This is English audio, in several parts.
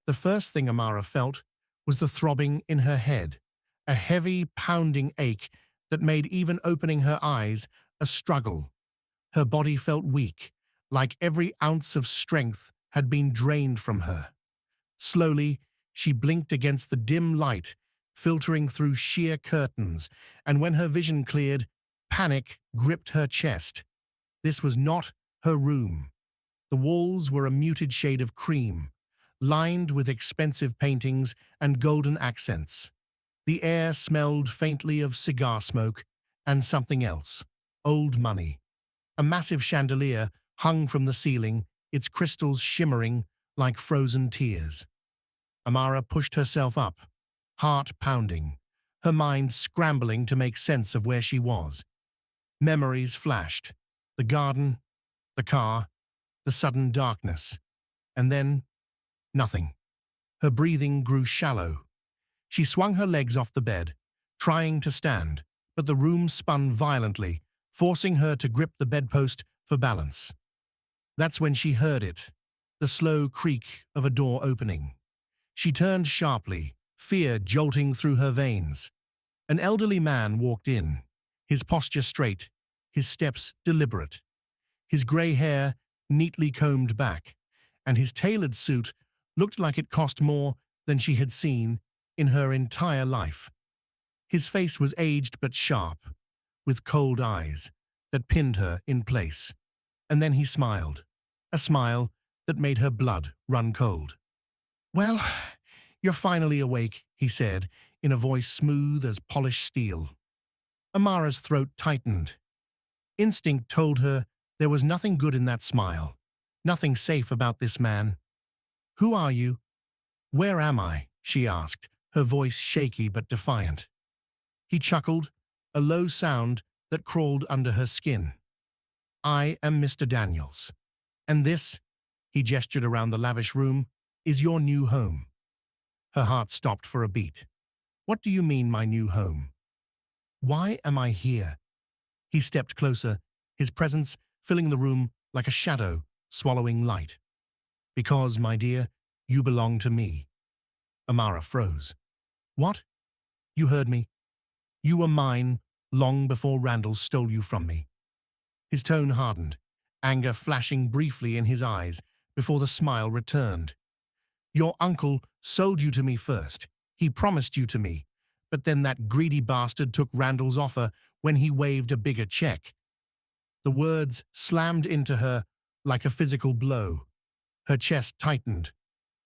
The first thing Amara felt was the throbbing in her head, a heavy, pounding ache that made even opening her eyes a struggle. Her body felt weak, like every ounce of strength had been drained from her. Slowly, she blinked against the dim light filtering through sheer curtains, and when her vision cleared, panic gripped her chest. This was not her room. The walls were a muted shade of cream, lined with expensive paintings and golden accents. The air smelled faintly of cigar smoke and something else, old money. A massive chandelier hung from the ceiling, its crystals shimmering like frozen tears. Amara pushed herself up, heart pounding, her mind scrambling to make sense of where she was. Memories flashed, the garden, the car, the sudden darkness, and then nothing. Her breathing grew shallow. She swung her legs off the bed, trying to stand, but the room spun violently, forcing her to grip the bedpost for balance. That's when she heard it, the slow creak of a door opening. She turned sharply, fear jolting through her veins. An elderly man walked in, his posture straight, his steps deliberate, his grey hair neatly combed back, and his tailored suit looked like it cost more than she had seen in her entire life. His face was aged but sharp, with cold eyes that pinned her in place. And then he smiled, a smile that made her blood run cold. "Well, you're finally awake," he said, in a voice smooth as polished steel. Amara's throat tightened. Instinct told her there was nothing good in that smile, nothing safe about this man. "Who are you? Where am I?" she asked, her voice shaky but defiant. He chuckled, a low sound that crawled under her skin. "I am Mr. Daniels. And this," he gestured around the lavish room, "is your new home." Her heart stopped for a beat. "What do you mean, my new home? Why am I here?" He stepped closer, his presence filling the room like a shadow swallowing light. "Because, my dear, you belong to me." Amara froze. "What? You heard me. You were mine long before Randall stole you from me." His tone hardened, anger flashing briefly in his eyes before the smile returned. "Your uncle sold you to me first. He promised you to me, but then that greedy bastard took Randall's offer when he waved a bigger check." The words slammed into her like a physical blow. Her chest tightened,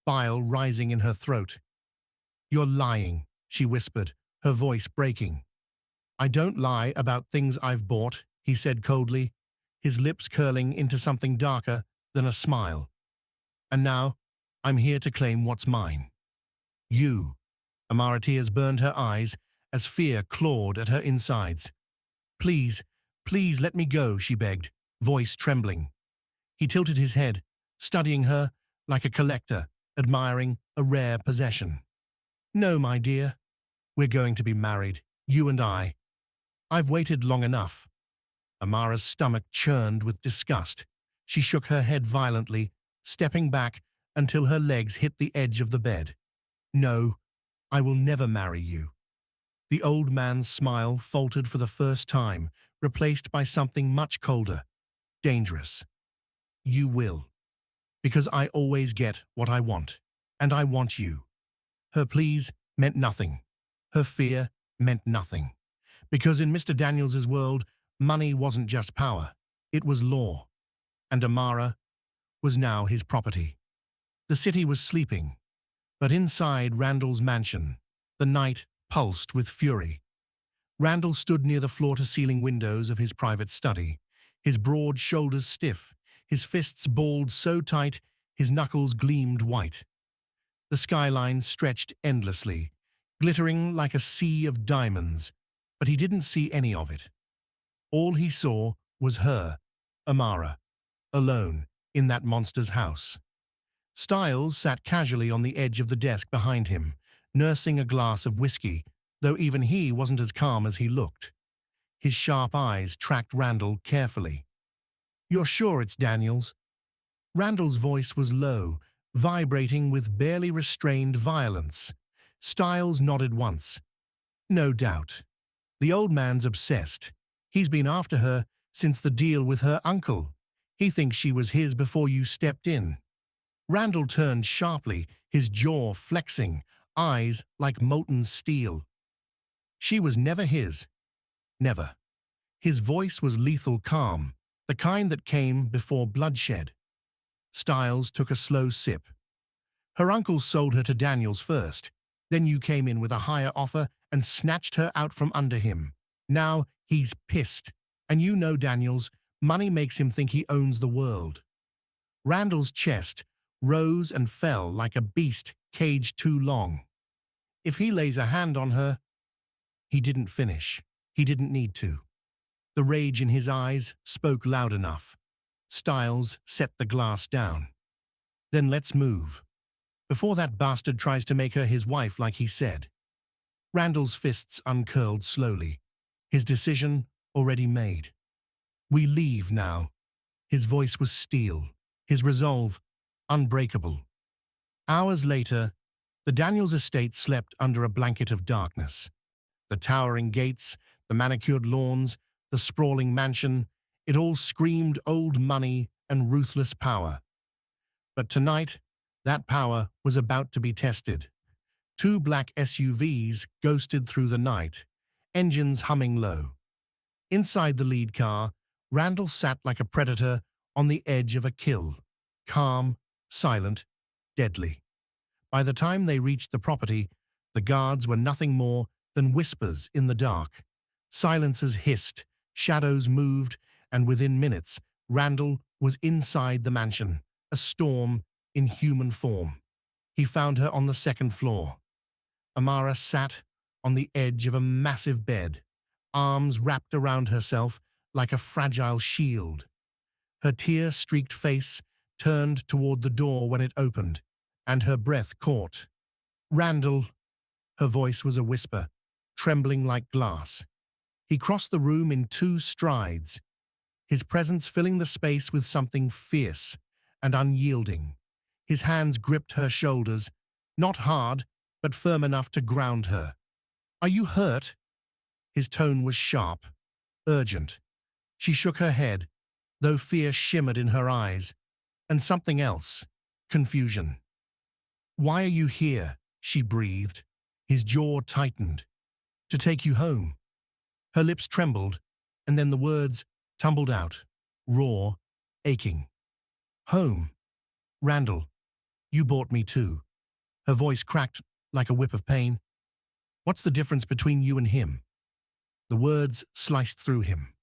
bile rising in her throat. "You're lying," she whispered, her voice breaking. "I don't lie about things I've bought," he said coldly, his lips curling into something darker than a smile. "And now, I'm here to claim what's mine." "You." Amara tears burned her eyes as fear clawed at her insides. "Please, please let me go," she begged, voice trembling. He tilted his head, studying her like a collector, admiring a rare possession. "No, my dear. We're going to be married, you and I. I've waited long enough." Amara's stomach churned with disgust. She shook her head violently, stepping back until her legs hit the edge of the bed. "No, I will never marry you." The old man's smile faltered for the first time, replaced by something much colder, dangerous. "You will. Because I always get what I want, and I want you." Her pleas meant nothing. Her fear meant nothing. Because in Mr. Daniels's world, money wasn't just power, it was law. And Amara was now his property. The city was sleeping, but inside Randall's mansion, the night pulsed with fury. Randall stood near the floor-to-ceiling windows of his private study, his broad shoulders stiff, his fists balled so tight his knuckles gleamed white. The skyline stretched endlessly, glittering like a sea of diamonds, but he didn't see any of it. All he saw was her, Amara, alone in that monster's house. Stiles sat casually on the edge of the desk behind him, nursing a glass of whiskey, though even he wasn't as calm as he looked. His sharp eyes tracked Randall carefully. "You're sure it's Daniels?" Randall's voice was low, vibrating with barely restrained violence. Styles nodded once. No doubt. The old man's obsessed. He's been after her since the deal with her uncle. He thinks she was his before you stepped in. Randall turned sharply, his jaw flexing, eyes like molten steel. She was never his. Never. His voice was lethal calm, the kind that came before bloodshed. Styles took a slow sip. Her uncle sold her to Daniels first. Then you came in with a higher offer and snatched her out from under him. Now he's pissed. And you know, Daniels, money makes him think he owns the world. Randall's chest rose and fell like a beast caged too long. If he lays a hand on her... He didn't finish. He didn't need to. The rage in his eyes spoke loud enough. Styles set the glass down. Then let's move. Before that bastard tries to make her his wife like he said. Randall's fists uncurled slowly. His decision already made. We leave now. His voice was steel. His resolve unbreakable. Hours later, the Daniels estate slept under a blanket of darkness. The towering gates, the manicured lawns, the sprawling mansion, it all screamed old money and ruthless power. But tonight, that power was about to be tested. Two black SUVs ghosted through the night, engines humming low. Inside the lead car, Randall sat like a predator on the edge of a kill, calm, silent, deadly. By the time they reached the property, the guards were nothing more than whispers in the dark. Silences hissed, shadows moved, and within minutes, Randall was inside the mansion, a storm in human form. He found her on the second floor. Amara sat on the edge of a massive bed, arms wrapped around herself like a fragile shield. Her tear-streaked face turned toward the door when it opened, and her breath caught. Randall, her voice was a whisper, trembling like glass. He crossed the room in 2 strides, his presence filling the space with something fierce and unyielding. His hands gripped her shoulders, not hard, but firm enough to ground her. Are you hurt? His tone was sharp, urgent. She shook her head, though fear shimmered in her eyes, and something else, confusion. Why are you here? She breathed. His jaw tightened. To take you home. Her lips trembled, and then the words tumbled out, raw, aching. Home. Randall, you brought me too. Her voice cracked like a whip of pain. What's the difference between you and him? The words sliced through him.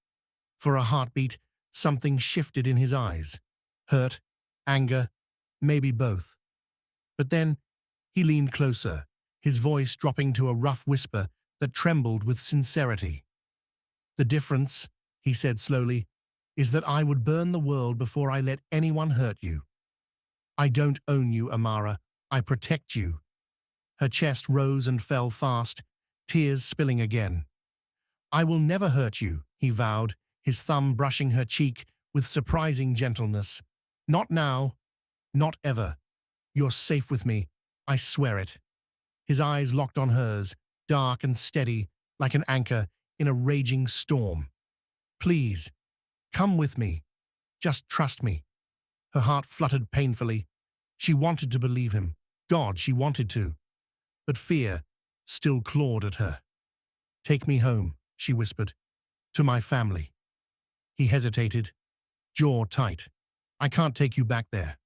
For a heartbeat, something shifted in his eyes. Hurt, anger, maybe both. But then he leaned closer, his voice dropping to a rough whisper that trembled with sincerity. The difference, he said slowly, is that I would burn the world before I let anyone hurt you. I don't own you, Amara. I protect you. Her chest rose and fell fast, tears spilling again. I will never hurt you, he vowed, his thumb brushing her cheek with surprising gentleness. Not now, not ever. You're safe with me, I swear it. His eyes locked on hers, dark and steady, like an anchor in a raging storm. Please, come with me. Just trust me. Her heart fluttered painfully. She wanted to believe him. God, she wanted to. But fear still clawed at her. Take me home, she whispered. To my family. He hesitated, jaw tight. I can't take you back there.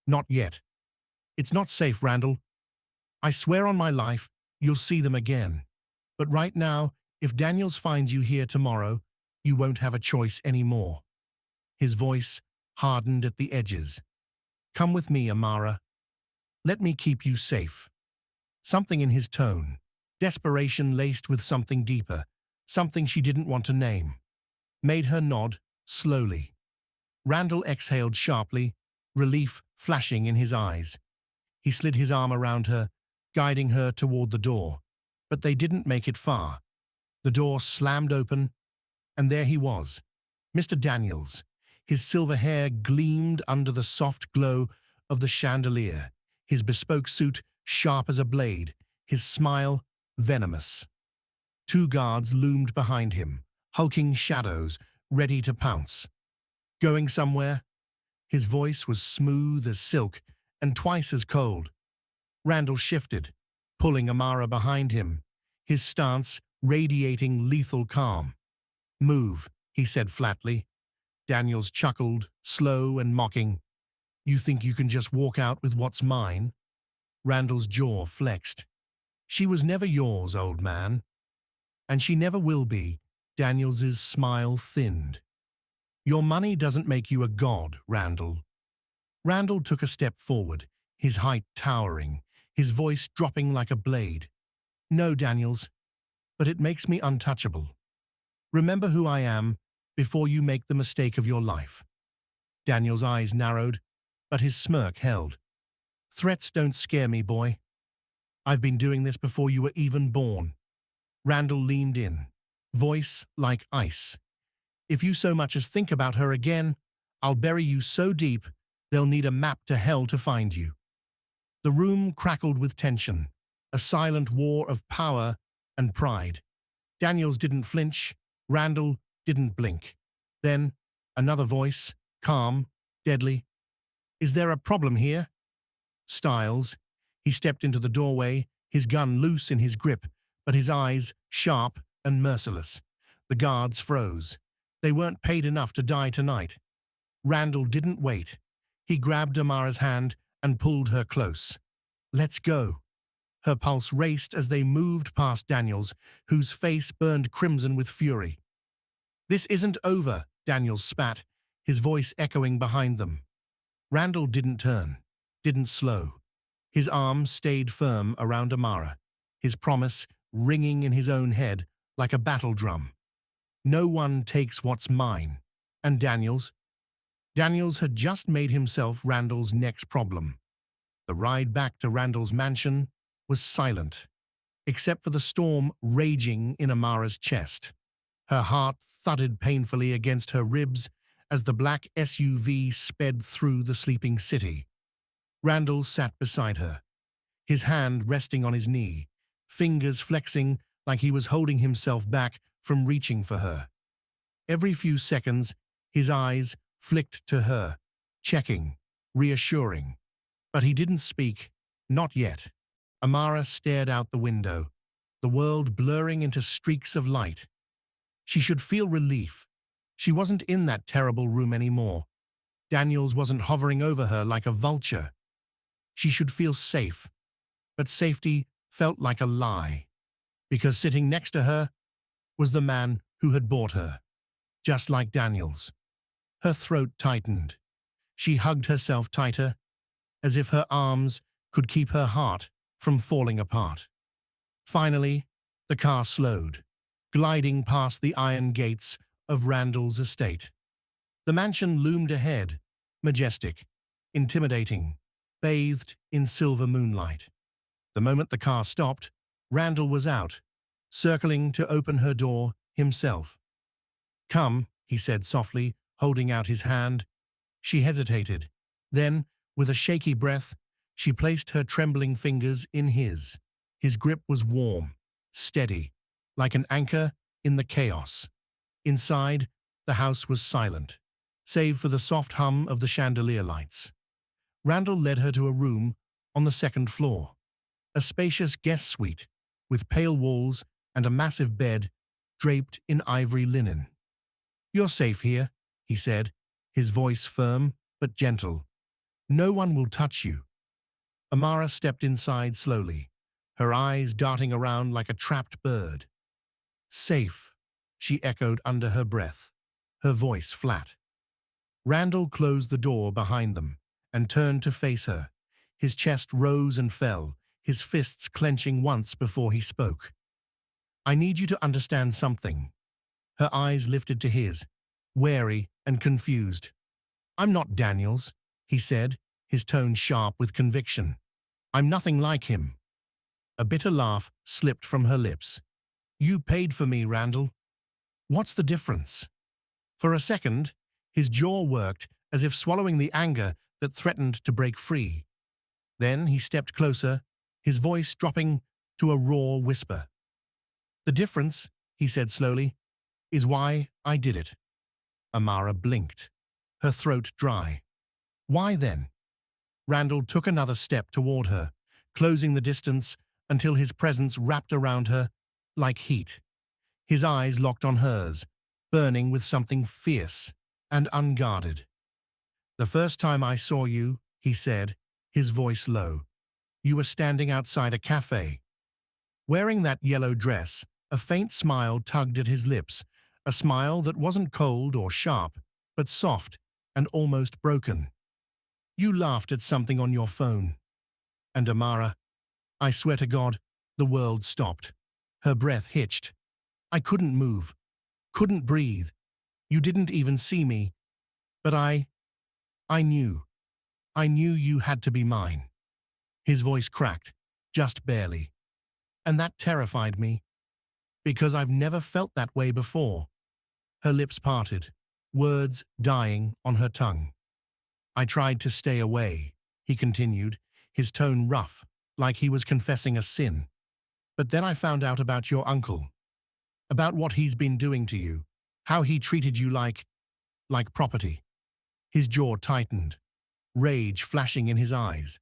Not yet. It's not safe, Randall. I swear on my life, you'll see them again. But right now, if Daniels finds you here tomorrow, you won't have a choice anymore. His voice hardened at the edges. Come with me, Amara. Let me keep you safe. Something in his tone, desperation laced with something deeper, something she didn't want to name, made her nod slowly. Randall exhaled sharply, relief flashing in his eyes. He slid his arm around her, guiding her toward the door. But they didn't make it far. The door slammed open, and there he was, Mr. Daniels. His silver hair gleamed under the soft glow of the chandelier, his bespoke suit sharp as a blade, his smile venomous. Two guards loomed behind him, hulking shadows, ready to pounce. Going somewhere? His voice was smooth as silk and twice as cold. Randall shifted, pulling Amara behind him, his stance radiating lethal calm. "Move," he said flatly. Daniels chuckled, slow and mocking. "You think you can just walk out with what's mine?" Randall's jaw flexed. "She was never yours, old man." "And she never will be." Daniels's smile thinned. "Your money doesn't make you a god, Randall." Randall took a step forward, his height towering, his voice dropping like a blade. "No, Daniels, but it makes me untouchable. Remember who I am before you make the mistake of your life." Daniel's eyes narrowed, but his smirk held. "Threats don't scare me, boy. I've been doing this before you were even born." Randall leaned in, voice like ice. "If you so much as think about her again, I'll bury you so deep they'll need a map to hell to find you." The room crackled with tension, a silent war of power and pride. Daniels didn't flinch, Randall didn't blink. Then, another voice, calm, deadly. "Is there a problem here?" Styles. He stepped into the doorway, his gun loose in his grip, but his eyes sharp and merciless. The guards froze. They weren't paid enough to die tonight. Randall didn't wait. He grabbed Amara's hand and pulled her close. "Let's go." Her pulse raced as they moved past Daniels, whose face burned crimson with fury. "This isn't over," Daniels spat, his voice echoing behind them. Randall didn't turn, didn't slow. His arm stayed firm around Amara, his promise ringing in his own head like a battle drum. "No one takes what's mine." And Daniels? Daniels had just made himself Randall's next problem. The ride back to Randall's mansion was silent, except for the storm raging in Amara's chest. Her heart thudded painfully against her ribs as the black SUV sped through the sleeping city. Randall sat beside her, his hand resting on his knee, fingers flexing like he was holding himself back from reaching for her. Every few seconds, his eyes flicked to her, checking, reassuring. But he didn't speak, not yet. Amara stared out the window, the world blurring into streaks of light. She should feel relief. She wasn't in that terrible room anymore. Daniels wasn't hovering over her like a vulture. She should feel safe, but safety felt like a lie, because sitting next to her was the man who had bought her, just like Daniels. Her throat tightened. She hugged herself tighter, as if her arms could keep her heart from falling apart. Finally, the car slowed, gliding past the iron gates of Randall's estate. The mansion loomed ahead, majestic, intimidating, bathed in silver moonlight. The moment the car stopped, Randall was out, circling to open her door himself. "Come," he said softly, holding out his hand. She hesitated. Then, with a shaky breath, she placed her trembling fingers in his. His grip was warm, steady, like an anchor in the chaos. Inside, the house was silent, save for the soft hum of the chandelier lights. Randall led her to a room on the second floor, a spacious guest suite with pale walls and a massive bed draped in ivory linen. "You're safe here," he said, his voice firm but gentle. "No one will touch you." Amara stepped inside slowly, her eyes darting around like a trapped bird. "Safe," she echoed under her breath, her voice flat. Randall closed the door behind them and turned to face her. His chest rose and fell, his fists clenching once before he spoke. "I need you to understand something." Her eyes lifted to his, wary and confused. "I'm not Daniels," he said, his tone sharp with conviction. "I'm nothing like him." A bitter laugh slipped from her lips. "You paid for me, Randall. What's the difference?" For a second, his jaw worked as if swallowing the anger that threatened to break free. Then he stepped closer, his voice dropping to a raw whisper. "The difference," he said slowly, "is why I did it." Amara blinked, her throat dry. "Why then?" Randall took another step toward her, closing the distance until his presence wrapped around her like heat. His eyes locked on hers, burning with something fierce and unguarded. "The first time I saw you," he said, his voice low, "you were standing outside a cafe. Wearing that yellow dress, a faint smile tugged at his lips, a smile that wasn't cold or sharp, but soft and almost broken. You laughed at something on your phone." And Amara, I swear to God, the world stopped. Her breath hitched. I couldn't move, couldn't breathe. You didn't even see me. But I knew. I knew you had to be mine. His voice cracked, just barely. And that terrified me, because I've never felt that way before. Her lips parted, words dying on her tongue. "I tried to stay away," he continued, his tone rough, like he was confessing a sin. "But then I found out about your uncle, about what he's been doing to you, how he treated you like property." His jaw tightened, rage flashing in his eyes.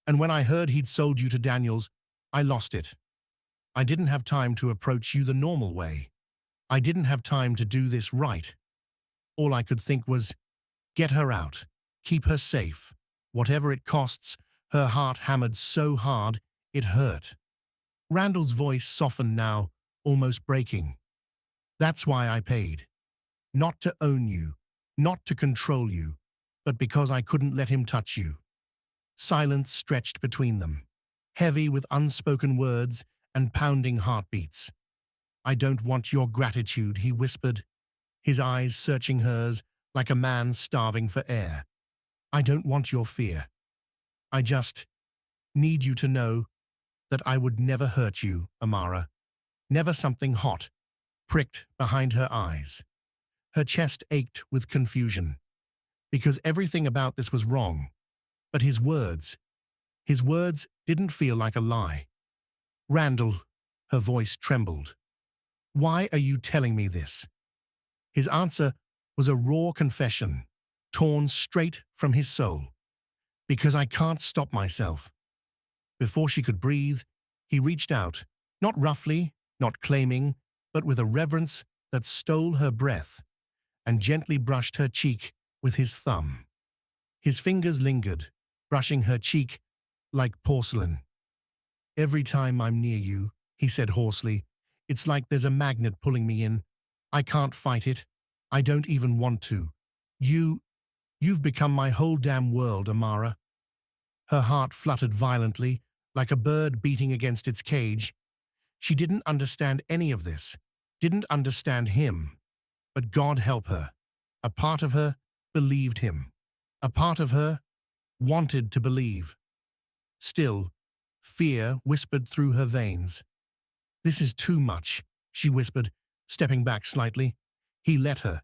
"And when I heard he'd sold you to Daniels, I lost it. I didn't have time to approach you the normal way. I didn't have time to do this right. All I could think was, get her out, keep her safe, whatever it costs." Her heart hammered so hard it hurt. Randall's voice softened now, almost breaking. "That's why I paid. Not to own you, not to control you, but because I couldn't let him touch you." Silence stretched between them, heavy with unspoken words and pounding heartbeats. "I don't want your gratitude," he whispered, his eyes searching hers like a man starving for air. "I don't want your fear. I just need you to know that I would never hurt you, Amara." Never. Something hot pricked behind her eyes. Her chest ached with confusion, because everything about this was wrong. But his words didn't feel like a lie. "Randall," her voice trembled, "why are you telling me this?" His answer was a raw confession, torn straight from his soul. "Because I can't stop myself." Before she could breathe, he reached out, not roughly, not claiming, but with a reverence that stole her breath, and gently brushed her cheek with his thumb. His fingers lingered, brushing her cheek like porcelain. "Every time I'm near you," he said hoarsely, "it's like there's a magnet pulling me in. I can't fight it. I don't even want to. You've become my whole damn world, Amara." Her heart fluttered violently, like a bird beating against its cage. She didn't understand any of this, didn't understand him. But God help her. A part of her believed him. A part of her wanted to believe. Still, fear whispered through her veins. "This is too much," she whispered, stepping back slightly. He let her.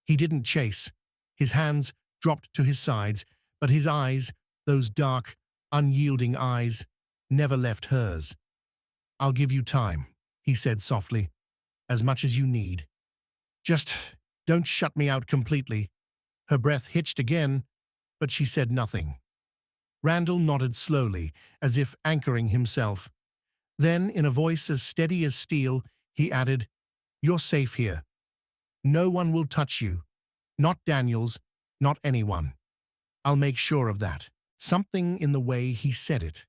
He didn't chase. His hands dropped to his sides, but his eyes, those dark, unyielding eyes, never left hers. "I'll give you time," he said softly, "as much as you need. Just don't shut me out completely." Her breath hitched again, but she said nothing. Randall nodded slowly, as if anchoring himself. Then, in a voice as steady as steel, he added, "You're safe here. No one will touch you. Not Daniels, not anyone. I'll make sure of that." Something in the way he said it,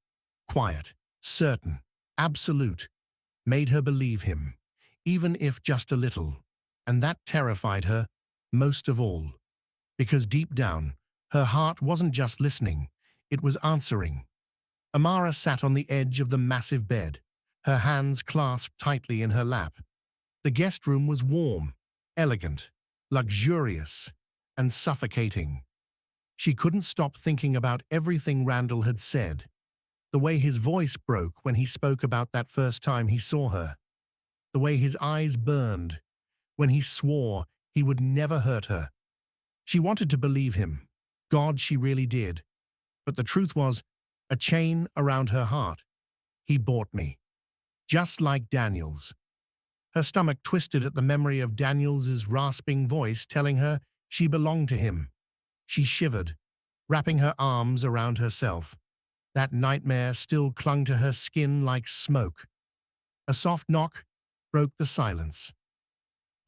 quiet, certain, absolute, made her believe him, even if just a little. And that terrified her most of all, because deep down, her heart wasn't just listening, it was answering. Amara sat on the edge of the massive bed, her hands clasped tightly in her lap. The guest room was warm, elegant, luxurious, and suffocating. She couldn't stop thinking about everything Randall had said, the way his voice broke when he spoke about that first time he saw her, the way his eyes burned when he swore he would never hurt her. She wanted to believe him, God, she really did. But the truth was, a chain around her heart. He bought me. Just like Daniel's. Her stomach twisted at the memory of Daniel's rasping voice telling her she belonged to him. She shivered, wrapping her arms around herself. That nightmare still clung to her skin like smoke. A soft knock broke the silence.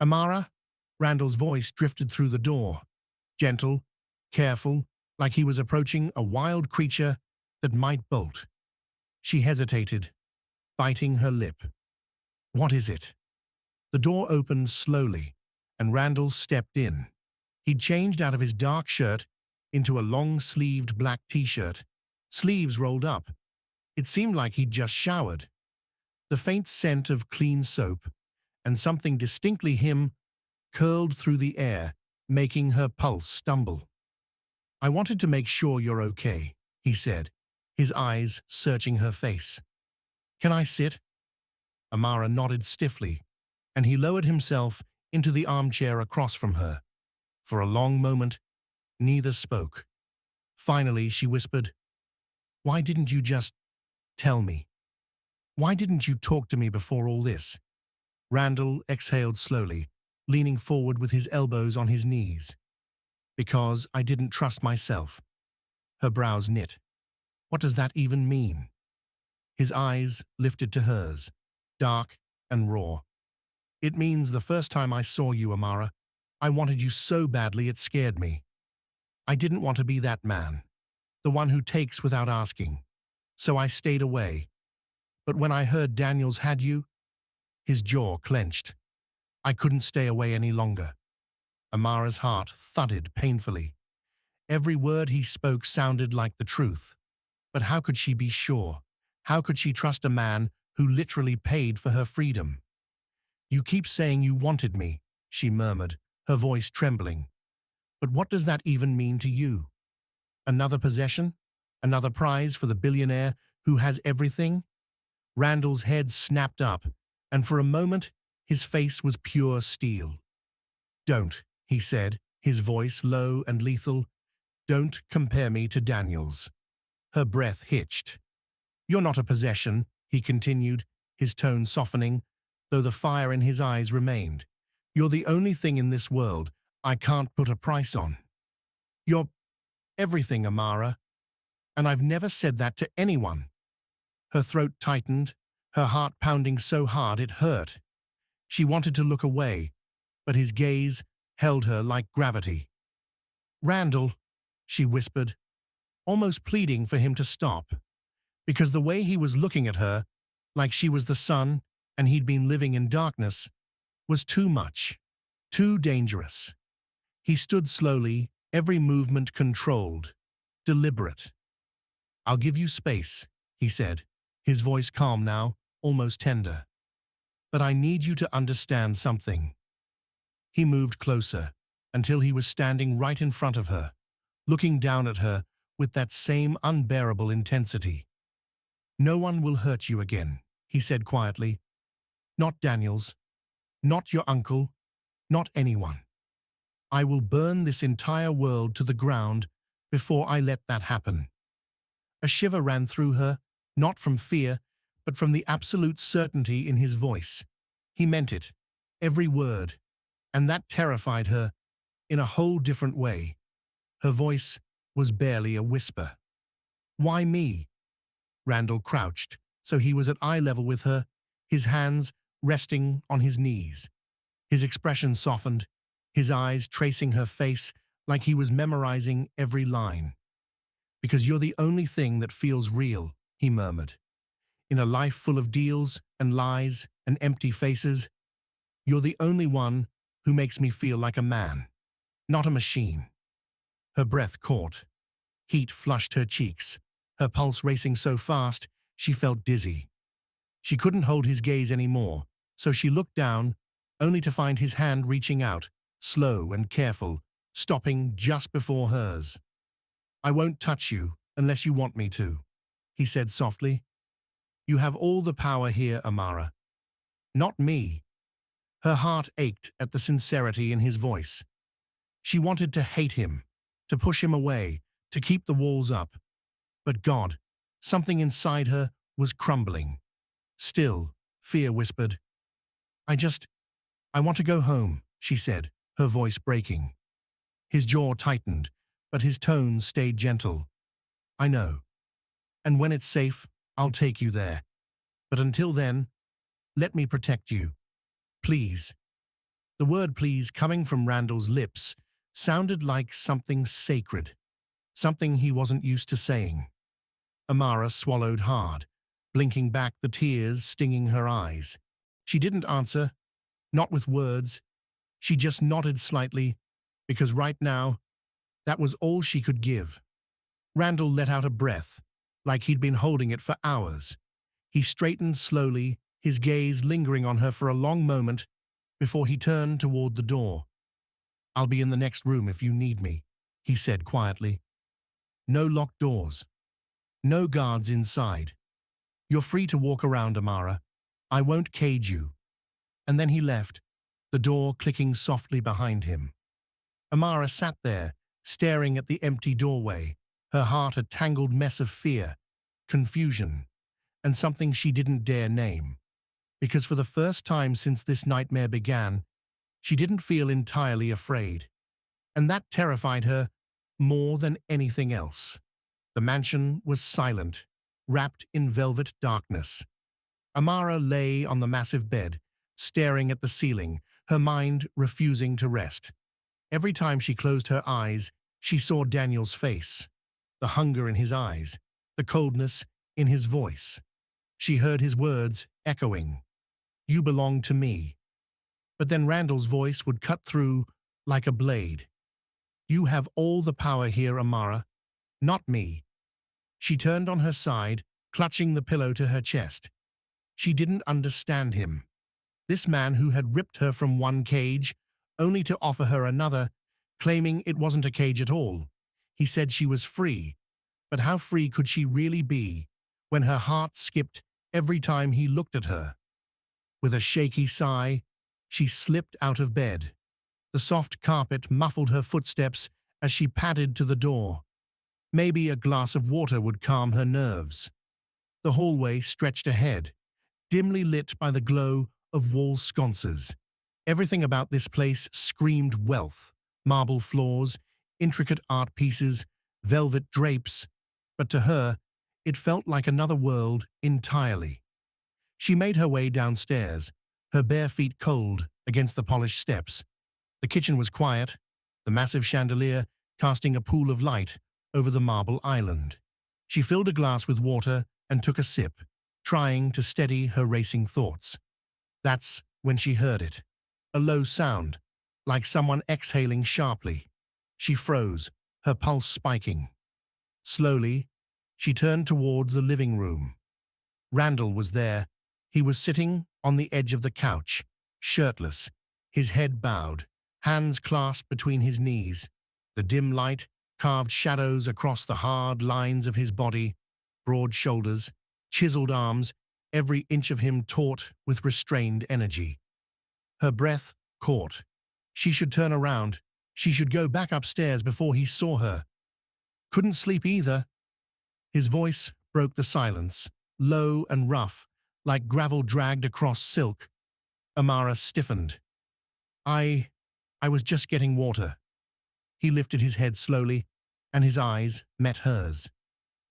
Amara? Randall's voice drifted through the door, gentle, careful, like he was approaching a wild creature that might bolt. She hesitated, biting her lip. What is it? The door opened slowly, and Randall stepped in. He'd changed out of his dark shirt into a long-sleeved black t-shirt, sleeves rolled up. It seemed like he'd just showered. The faint scent of clean soap, and something distinctly him, curled through the air, making her pulse stumble. I wanted to make sure you're okay, he said, his eyes searching her face. Can I sit? Amara nodded stiffly, and he lowered himself into the armchair across from her. For a long moment, neither spoke. Finally, she whispered, Why didn't you just tell me? Why didn't you talk to me before all this? Randall exhaled slowly, leaning forward with his elbows on his knees. Because I didn't trust myself. Her brows knit. What does that even mean? His eyes lifted to hers, dark and raw. It means the first time I saw you, Amara, I wanted you so badly it scared me. I didn't want to be that man, the one who takes without asking. So I stayed away. But when I heard Daniel's had you, his jaw clenched. I couldn't stay away any longer. Amara's heart thudded painfully. Every word he spoke sounded like the truth. But how could she be sure? How could she trust a man who literally paid for her freedom? You keep saying you wanted me, she murmured, her voice trembling. But what does that even mean to you? Another possession? Another prize for the billionaire who has everything? Randall's head snapped up, and for a moment his face was pure steel. Don't, he said, his voice low and lethal. Don't compare me to Daniel's. Her breath hitched. You're not a possession, he continued, his tone softening, though the fire in his eyes remained. You're the only thing in this world I can't put a price on. You're everything, Amara. And I've never said that to anyone. Her throat tightened, her heart pounding so hard it hurt. She wanted to look away, but his gaze held her like gravity. Randall, she whispered, almost pleading for him to stop, because the way he was looking at her, like she was the sun and he'd been living in darkness, was too much, too dangerous. He stood slowly, every movement controlled, deliberate. I'll give you space, he said, his voice calm now, almost tender. But I need you to understand something. He moved closer, until he was standing right in front of her, looking down at her with that same unbearable intensity. No one will hurt you again, he said quietly. Not Daniel's, not your uncle, not anyone. I will burn this entire world to the ground before I let that happen. A shiver ran through her, not from fear, but from the absolute certainty in his voice. He meant it, every word, and that terrified her in a whole different way. Her voice was barely a whisper. Why me? Randall crouched, so he was at eye level with her, his hands resting on his knees. His expression softened, his eyes tracing her face like he was memorizing every line. Because you're the only thing that feels real, he murmured. In a life full of deals and lies and empty faces, you're the only one who makes me feel like a man, not a machine. Her breath caught. Heat flushed her cheeks, her pulse racing so fast she felt dizzy. She couldn't hold his gaze anymore, so she looked down, only to find his hand reaching out, slow and careful, stopping just before hers. I won't touch you unless you want me to, he said softly. You have all the power here, Amara. Not me. Her heart ached at the sincerity in his voice. She wanted to hate him, to push him away, to keep the walls up. But God, something inside her was crumbling. Still, fear whispered. I want to go home, she said, her voice breaking. His jaw tightened, but his tone stayed gentle. I know. And when it's safe, I'll take you there. But until then, let me protect you. Please. The word please coming from Randall's lips sounded like something sacred, something he wasn't used to saying. Amara swallowed hard, blinking back the tears stinging her eyes. She didn't answer, not with words. She just nodded slightly, because right now, that was all she could give. Randall let out a breath, like he'd been holding it for hours. He straightened slowly, his gaze lingering on her for a long moment before he turned toward the door. I'll be in the next room if you need me, he said quietly. No locked doors. No guards inside. You're free to walk around, Amara. I won't cage you. And then he left, the door clicking softly behind him. Amara sat there, staring at the empty doorway, her heart a tangled mess of fear, confusion, and something she didn't dare name. Because for the first time since this nightmare began, she didn't feel entirely afraid. And that terrified her more than anything else. The mansion was silent, wrapped in velvet darkness. Amara lay on the massive bed, staring at the ceiling, her mind refusing to rest. Every time she closed her eyes, she saw Daniel's face, the hunger in his eyes, the coldness in his voice. She heard his words echoing, "You belong to me." But then Randall's voice would cut through like a blade. "You have all the power here, Amara, not me." She turned on her side, clutching the pillow to her chest. She didn't understand him. This man who had ripped her from one cage, only to offer her another, claiming it wasn't a cage at all. He said she was free, but how free could she really be when her heart skipped every time he looked at her? With a shaky sigh, she slipped out of bed. The soft carpet muffled her footsteps as she padded to the door. Maybe a glass of water would calm her nerves. The hallway stretched ahead, dimly lit by the glow of wall sconces. Everything about this place screamed wealth: marble floors, intricate art pieces, velvet drapes. But to her, it felt like another world entirely. She made her way downstairs, her bare feet cold against the polished steps. The kitchen was quiet, the massive chandelier casting a pool of light over the marble island. She filled a glass with water and took a sip, trying to steady her racing thoughts. That's when she heard it. A low sound, like someone exhaling sharply. She froze, her pulse spiking. Slowly, she turned toward the living room. Randall was there. He was sitting on the edge of the couch, shirtless, his head bowed, hands clasped between his knees. The dim light carved shadows across the hard lines of his body, broad shoulders, chiseled arms, every inch of him taut with restrained energy. Her breath caught. She should turn around. She should go back upstairs before he saw her. Couldn't sleep either. His voice broke the silence, low and rough, like gravel dragged across silk. Amara stiffened. I was just getting water." He lifted his head slowly, and his eyes met hers.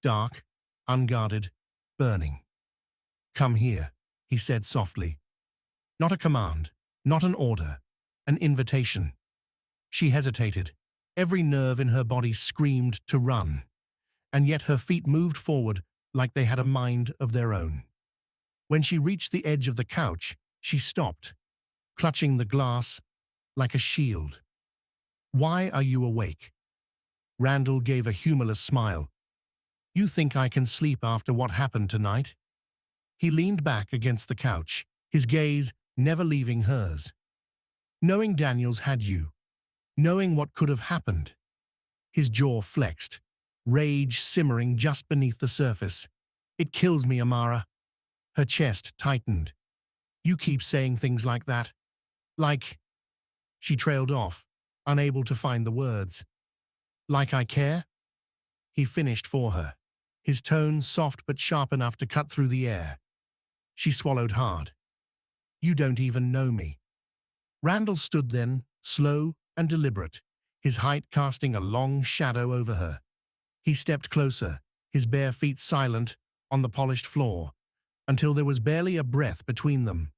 Dark, unguarded, burning. "Come here," he said softly. Not a command, not an order, an invitation. She hesitated. Every nerve in her body screamed to run, and yet her feet moved forward like they had a mind of their own. When she reached the edge of the couch, she stopped, clutching the glass like a shield. "Why are you awake?" Randall gave a humorless smile. "You think I can sleep after what happened tonight?" He leaned back against the couch, his gaze never leaving hers. "Knowing Daniels had you, knowing what could have happened." His jaw flexed, rage simmering just beneath the surface. "It kills me, Amara." Her chest tightened. "You keep saying things like that. Like..." She trailed off, unable to find the words. Like I care? He finished for her, his tone soft but sharp enough to cut through the air. She swallowed hard. You don't even know me. Randall stood then, slow and deliberate, his height casting a long shadow over her. He stepped closer, his bare feet silent on the polished floor, until there was barely a breath between them.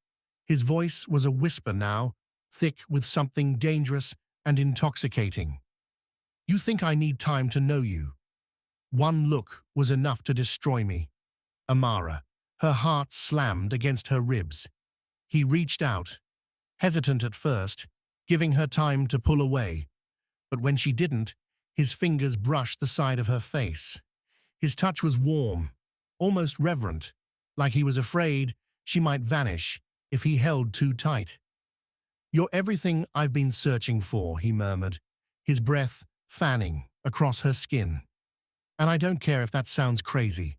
His voice was a whisper now, thick with something dangerous and intoxicating. You think I need time to know you? One look was enough to destroy me. Amara, her heart slammed against her ribs. He reached out, hesitant at first, giving her time to pull away. But when she didn't, his fingers brushed the side of her face. His touch was warm, almost reverent, like he was afraid she might vanish if he held too tight. You're everything I've been searching for, he murmured, his breath fanning across her skin. And I don't care if that sounds crazy.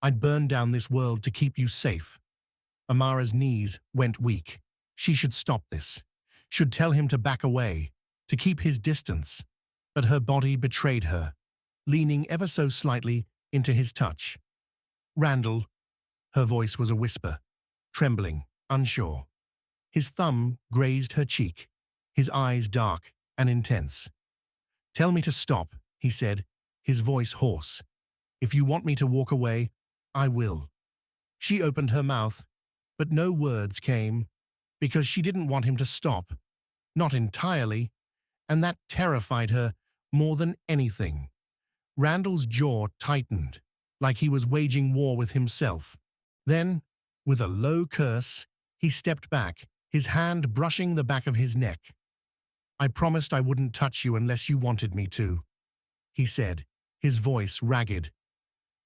I'd burn down this world to keep you safe. Amara's knees went weak. She should stop this, should tell him to back away, to keep his distance. But her body betrayed her, leaning ever so slightly into his touch. Randall, her voice was a whisper, trembling, unsure. His thumb grazed her cheek, his eyes dark and intense. Tell me to stop, he said, his voice hoarse. If you want me to walk away, I will. She opened her mouth, but no words came, because she didn't want him to stop. Not entirely, and that terrified her more than anything. Randall's jaw tightened, like he was waging war with himself. Then, with a low curse, he stepped back, his hand brushing the back of his neck. I promised I wouldn't touch you unless you wanted me to, he said, his voice ragged.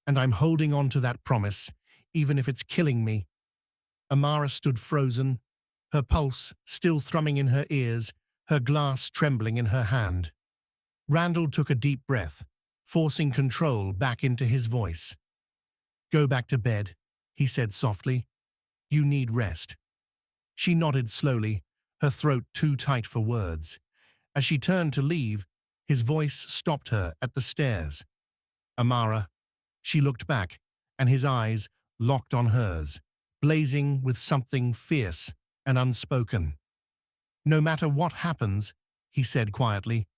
And I'm holding on to that promise, even if it's killing me. Amara stood frozen, her pulse still thrumming in her ears, her glass trembling in her hand. Randall took a deep breath, forcing control back into his voice. Go back to bed, he said softly. You need rest. She nodded slowly, her throat too tight for words. As she turned to leave, his voice stopped her at the stairs. Amara. She looked back, and his eyes locked on hers, blazing with something fierce and unspoken. No matter what happens, he said quietly,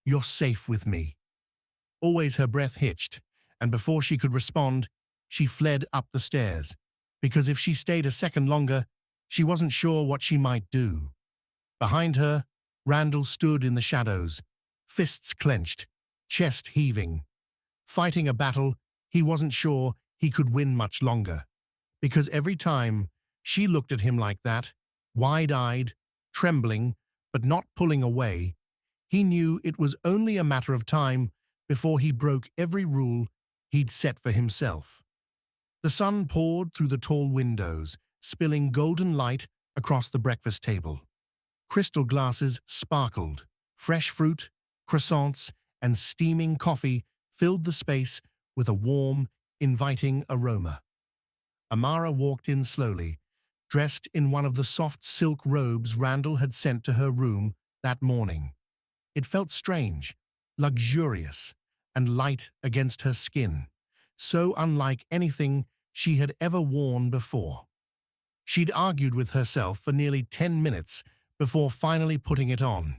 you're safe with me. Always her breath hitched, and before she could respond, she fled up the stairs, because if she stayed a second longer, she wasn't sure what she might do. Behind her, Randall stood in the shadows, fists clenched, chest heaving. Fighting a battle he wasn't sure he could win much longer, because every time she looked at him like that, wide-eyed, trembling, but not pulling away, he knew it was only a matter of time before he broke every rule he'd set for himself. The sun poured through the tall windows, spilling golden light across the breakfast table. Crystal glasses sparkled. Fresh fruit, croissants, and steaming coffee filled the space with a warm, inviting aroma. Amara walked in slowly, dressed in one of the soft silk robes Randall had sent to her room that morning. It felt strange, luxurious, and light against her skin, so unlike anything she had ever worn before. She'd argued with herself for nearly 10 minutes before finally putting it on.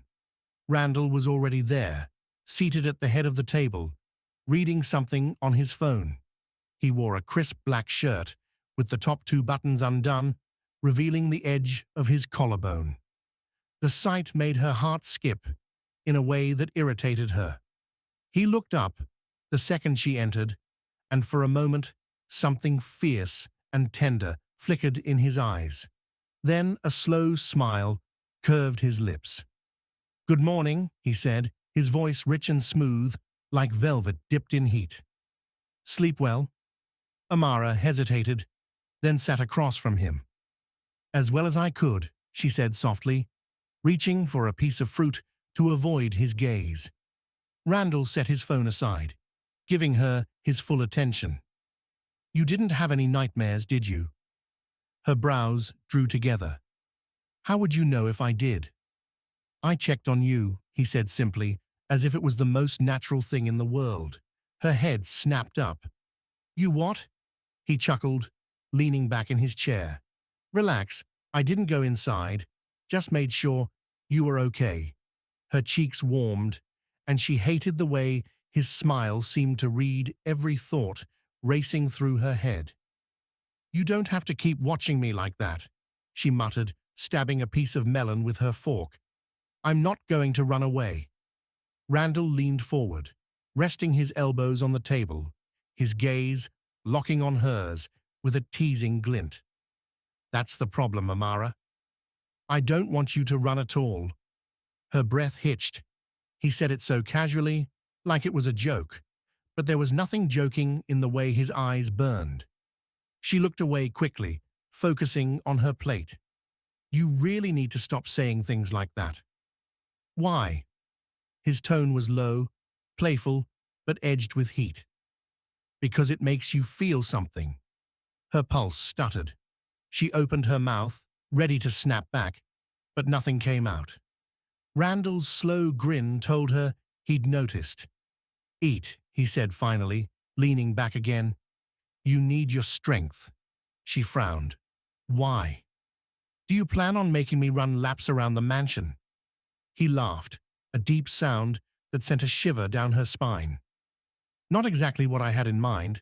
Randall was already there, seated at the head of the table, reading something on his phone. He wore a crisp black shirt, with the top two buttons undone, revealing the edge of his collarbone. The sight made her heart skip, in a way that irritated her. He looked up the second she entered, and for a moment, something fierce and tender flickered in his eyes. Then a slow smile curved his lips. Good morning, he said, his voice rich and smooth, like velvet dipped in heat. Sleep well? Amara hesitated, then sat across from him. As well as I could, she said softly, reaching for a piece of fruit to avoid his gaze. Randall set his phone aside, giving her his full attention. You didn't have any nightmares, did you? Her brows drew together. How would you know if I did? I checked on you, he said simply, as if it was the most natural thing in the world. Her head snapped up. "You what?" He chuckled, leaning back in his chair. "Relax, I didn't go inside, just made sure you were okay." Her cheeks warmed, and she hated the way his smile seemed to read every thought racing through her head. "You don't have to keep watching me like that," she muttered, stabbing a piece of melon with her fork. "I'm not going to run away." Randall leaned forward, resting his elbows on the table, his gaze locking on hers with a teasing glint. "That's the problem, Amara. I don't want you to run at all." Her breath hitched. He said it so casually, like it was a joke, but there was nothing joking in the way his eyes burned. She looked away quickly, focusing on her plate. "You really need to stop saying things like that." "Why?" His tone was low, playful, but edged with heat. "Because it makes you feel something." Her pulse stuttered. She opened her mouth, ready to snap back, but nothing came out. Randall's slow grin told her he'd noticed. "Eat," he said finally, leaning back again. "You need your strength." She frowned. "Why?" "Do you plan on making me run laps around the mansion?" He laughed, a deep sound that sent a shiver down her spine. "Not exactly what I had in mind."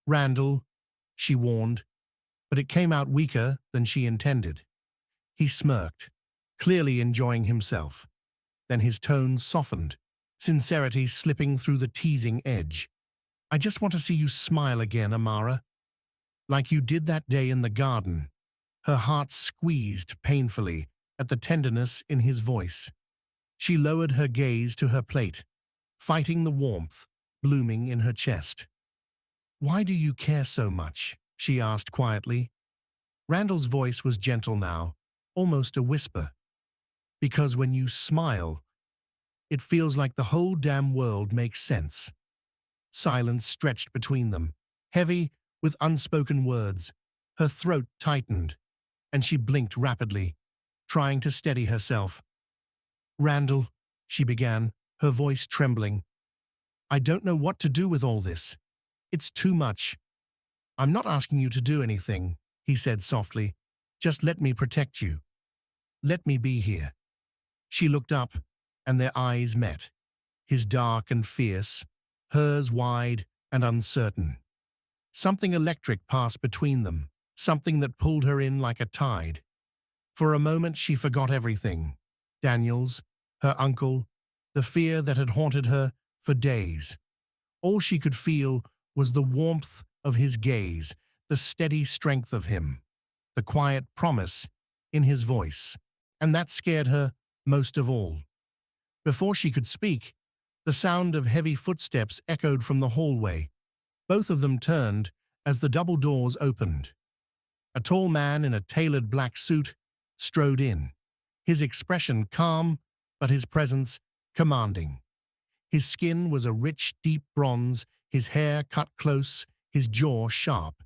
"Randall," she warned, but it came out weaker than she intended. He smirked, clearly enjoying himself. Then his tone softened, sincerity slipping through the teasing edge. "I just want to see you smile again, Amara. Like you did that day in the garden." Her heart squeezed painfully at the tenderness in his voice. She lowered her gaze to her plate, fighting the warmth blooming in her chest. "Why do you care so much?" she asked quietly. Randall's voice was gentle now, almost a whisper. "Because when you smile, it feels like the whole damn world makes sense." Silence stretched between them, heavy with unspoken words. Her throat tightened, and she blinked rapidly, trying to steady herself. "Randall," she began, her voice trembling. "I don't know what to do with all this. It's too much." "I'm not asking you to do anything," he said softly. "Just let me protect you. Let me be here." She looked up, and their eyes met, his dark and fierce, hers wide and uncertain. Something electric passed between them, something that pulled her in like a tide. For a moment she forgot everything. Daniels, her uncle, the fear that had haunted her for days. All she could feel was the warmth of his gaze, the steady strength of him, the quiet promise in his voice. And that scared her most of all. Before she could speak, the sound of heavy footsteps echoed from the hallway. Both of them turned as the double doors opened. A tall man in a tailored black suit strode in, his expression calm, but his presence commanding. His skin was a rich, deep bronze, his hair cut close, his jaw sharp.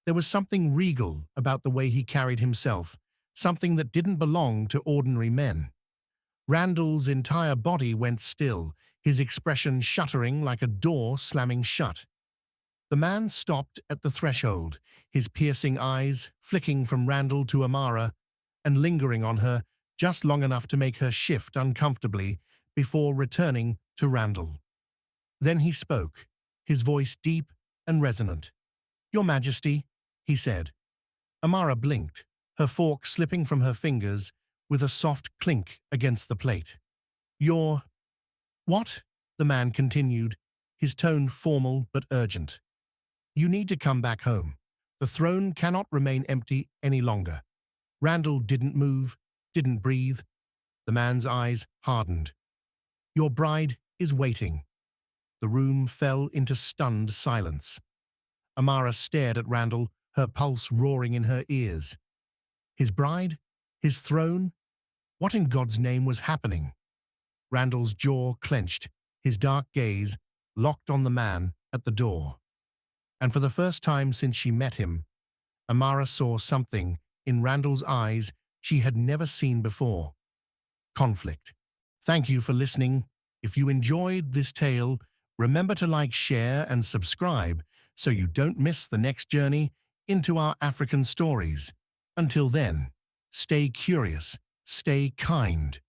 There was something regal about the way he carried himself, something that didn't belong to ordinary men. Randall's entire body went still, his expression shuddering like a door slamming shut. The man stopped at the threshold, his piercing eyes flicking from Randall to Amara and lingering on her just long enough to make her shift uncomfortably before returning to Randall. Then he spoke, his voice deep and resonant. "Your Majesty," he said. Amara blinked, her fork slipping from her fingers with a soft clink against the plate. "Your—" "What?" the man continued, his tone formal but urgent. "You need to come back home. The throne cannot remain empty any longer." Randall didn't move, didn't breathe. The man's eyes hardened. "Your bride is waiting." The room fell into stunned silence. Amara stared at Randall, her pulse roaring in her ears. His bride? His throne? What in God's name was happening? Randall's jaw clenched, his dark gaze locked on the man at the door. And for the first time since she met him, Amara saw something in Randall's eyes she had never seen before. Conflict. Thank you for listening. If you enjoyed this tale, remember to like, share, and subscribe so you don't miss the next journey into our African stories. Until then, stay curious, stay kind,